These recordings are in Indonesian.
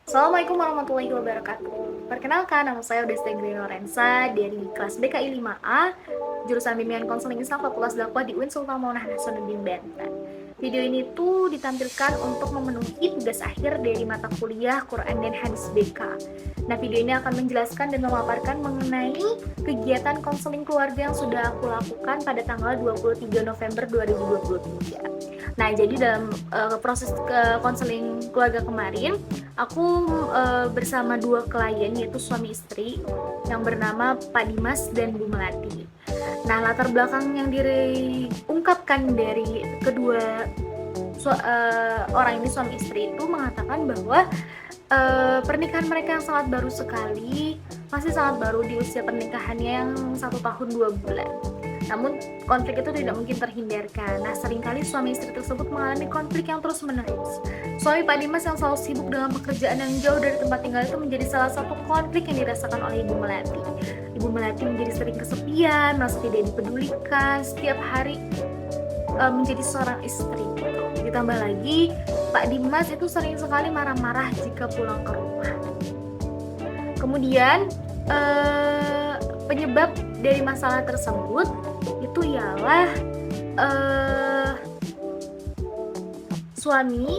Assalamualaikum warahmatullahi wabarakatuh. Perkenalkan, nama saya Desti Lorenza dari kelas BKI 5A, jurusan Bimbingan Konseling Islam Fakultas Dakwah di UIN Sultan Maunah Hasanuddin Banten. Video ini tuh ditampilkan untuk memenuhi tugas akhir dari mata kuliah Quran dan Hadis BK. Nah, video ini akan menjelaskan dan memaparkan mengenai kegiatan konseling keluarga yang sudah aku lakukan pada tanggal 23 November 2023. Nah, jadi dalam proses konseling keluarga kemarin, aku bersama dua klien, yaitu suami istri yang bernama Pak Dimas dan Bu Melati. Nah, latar belakang yang diungkapkan dari kedua orang ini, suami istri, itu mengatakan bahwa pernikahan mereka yang sangat baru sekali, masih sangat baru di usia pernikahannya yang 1 tahun 2 bulan. Namun konflik itu tidak mungkin terhindarkan. Nah, seringkali suami istri tersebut mengalami konflik yang terus menerus. Suami Pak Dimas yang selalu sibuk dengan pekerjaan yang jauh dari tempat tinggal itu menjadi salah satu konflik yang dirasakan oleh Ibu Melati. Ibu Melati menjadi sering kesepian, merasa tidak dipedulikan, setiap hari menjadi seorang istri. Ditambah lagi, Pak Dimas itu sering sekali marah-marah jika pulang ke rumah. Kemudian penyebab dari masalah tersebut itu ialah suami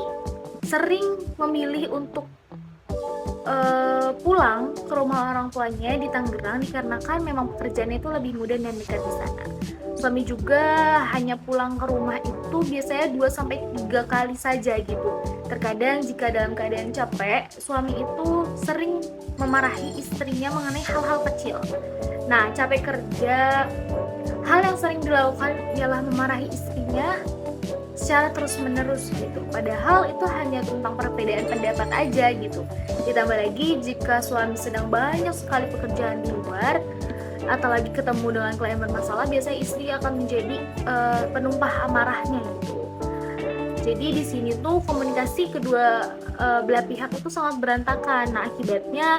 sering memilih untuk pulang ke rumah orang tuanya di Tangerang dikarenakan memang pekerjaannya itu lebih mudah dan dekat di sana. Suami juga hanya pulang ke rumah itu biasanya 2-3 kali saja gitu. Terkadang jika dalam keadaan capek, suami itu sering memarahi istrinya mengenai hal-hal kecil. Nah, capek kerja, hal yang sering dilakukan ialah memarahi istrinya secara terus-menerus gitu. Padahal itu hanya tentang perbedaan pendapat aja gitu. Ditambah lagi jika suami sedang banyak sekali pekerjaan di luar atau lagi ketemu dengan klien bermasalah, biasanya istri akan menjadi penumpah amarahnya gitu. Jadi di sini tuh komunikasi kedua belah pihak itu sangat berantakan. Nah, akibatnya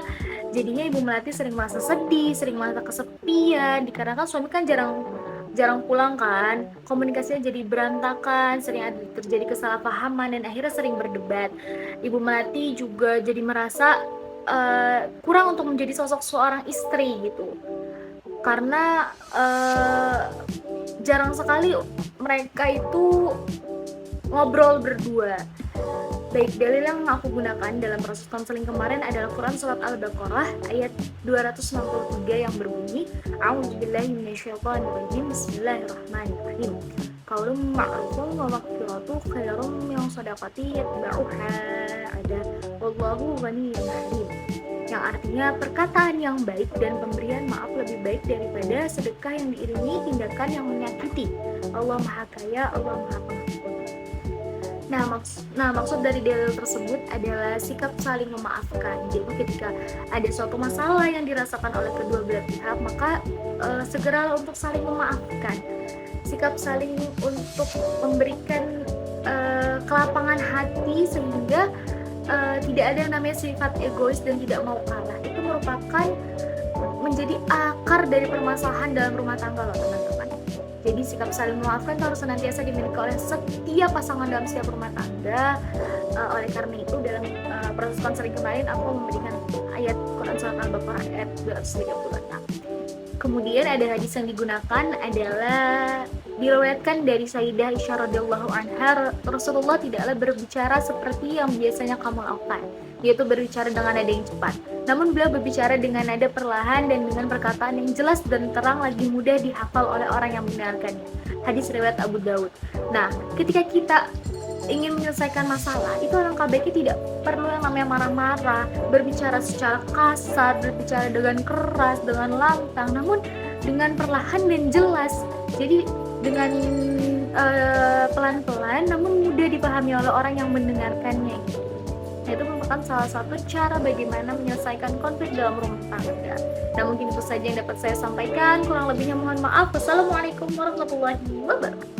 jadinya Ibu Melati sering merasa sedih, sering merasa kesepian, dikarenakan suami kan jarang pulang kan, komunikasinya jadi berantakan, sering ada terjadi kesalahpahaman dan akhirnya sering berdebat. Ibu Melati juga jadi merasa kurang untuk menjadi sosok seorang istri gitu, karena jarang sekali mereka itu ngobrol berdua. Baik, dalil yang aku gunakan dalam proses konseling kemarin adalah Quran Surat Al-Baqarah ayat 263 yang berbunyi, A'udzubillahi minasyaitonirrajim, Bismillahirrahmanirrahim. Qaulun ma'rufun wa maghfiratu khairum min shadaqati yatba'uha ada wallahu ghaniyyun halim. Yang artinya perkataan yang baik dan pemberian maaf lebih baik daripada sedekah yang diiringi tindakan yang menyakiti. Allah Maha Kaya, Allah Maha Pengampun. Nah, maksud dari dalil tersebut adalah sikap saling memaafkan. Jadi ketika ada suatu masalah yang dirasakan oleh kedua belah pihak, maka segeralah untuk saling memaafkan. Sikap saling untuk memberikan kelapangan hati sehingga tidak ada yang namanya sifat egois dan tidak mau kalah. Itu merupakan menjadi akar dari permasalahan dalam rumah tangga loh teman-teman. Jadi sikap saling memaafkan harus senantiasa dimiliki oleh setiap pasangan dalam setiap rumah tangga. Oleh karena itu dalam proses konseling kemarin aku memberikan ayat Quran Surat Al-Baqarah ayat 236. Kemudian ada hadis yang digunakan adalah diriwayatkan dari Sayyidah Aisyah radhiyallahu anha, Rasulullah tidaklah berbicara seperti yang biasanya kamu lakukan, yaitu berbicara dengan nada yang cepat. Namun beliau berbicara dengan nada perlahan dan dengan perkataan yang jelas dan terang lagi mudah dihafal oleh orang yang mendengarkannya. Hadis riwayat Abu Daud. Nah, ketika kita ingin menyelesaikan masalah, itu alangkah baiknya tidak perlu yang namanya marah-marah, berbicara secara kasar, berbicara dengan keras, dengan lantang, namun dengan perlahan dan jelas. Jadi dengan pelan-pelan namun mudah dipahami oleh orang yang mendengarkannya. Nah, itu merupakan salah satu cara bagaimana menyelesaikan konflik dalam rumah tangga. Nah, mungkin itu saja yang dapat saya sampaikan. Kurang lebihnya mohon maaf. Wassalamualaikum warahmatullahi wabarakatuh.